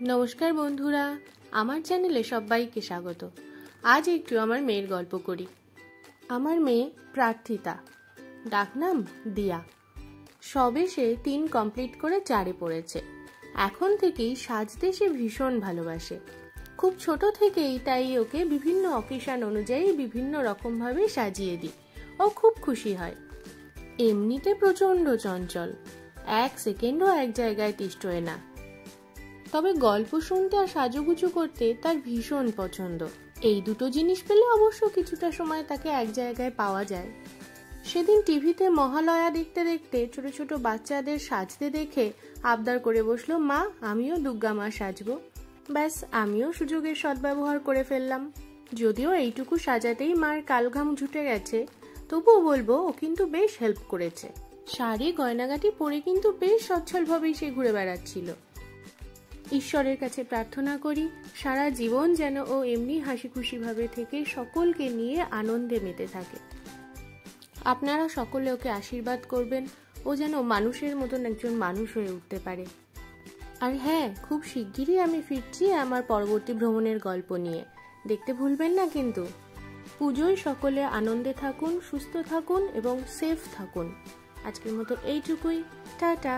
নমস্কার বন্ধুরা, আমার চ্যানেলে সবাইকে স্বাগত। আজ একটু আমার মেয়ের গল্প করি। আমার মেয়ে প্রার্থিতা, ডাকনাম দিয়া। সবে সে 3 কমপ্লিট করে 4-এ পড়েছে। এখন থেকেই সাজতে সে ভীষণ ভালোবাসে। খুব ছোট থেকেই তাই ওকে বিভিন্ন অকেশন অনুযায়ী বিভিন্ন রকমভাবে সাজিয়ে দিই। ও খুব খুশি হয়। এমনিতে প্রচণ্ড চঞ্চল, 1 সেকেন্ডও এক জায়গায় তিষ্ঠ হয় না। তবে গল্প শুনতে আর সাজুগুজু করতে তার ভীষণ পছন্দ। এই দুটো জিনিস পেলে অবশ্য কিছুটা সময় তাকে এক জায়গায় পাওয়া যায়। সেদিন টিভিতে মহালয়া দেখতে দেখতে ছোট ছোট বাচ্চাদের সাজতে দেখে আবদার করে বসলো, মা আমিও দুর্গা মা সাজবো। ব্যাস, আমিও সুযোগের সদ্ব্যবহার করে ফেললাম। যদিও এইটুকু সাজাতেই মার কালঘাম ঝুটে গেছে, তবুও বলবো ও কিন্তু বেশ হেল্প করেছে। শাড়ি গয়নাগাটি পরে কিন্তু বেশ সচ্ছলভাবেই সে ঘুরে বেড়াচ্ছিল। ঈশ্বরের কাছে প্রার্থনা করি সারা জীবন যেন ও এমনি হাসি খুশি ভাবে থেকে সকলকে নিয়ে আনন্দে মেতে থাকে। আপনারা সকলে ওকে আশীর্বাদ করবেন, ও যেন মানুষের মতন একজন মানুষ হয়ে উঠতে পারে। আর হ্যাঁ, খুব শিগগিরই আমি ফিরছি আমার পরবর্তী ভ্রমণের গল্প নিয়ে। দেখতে ভুলবেন না কিন্তু। পুজোয় সকলে আনন্দে থাকুন, সুস্থ থাকুন এবং সেফ থাকুন। আজকের মতো এইটুকুই। টাটা।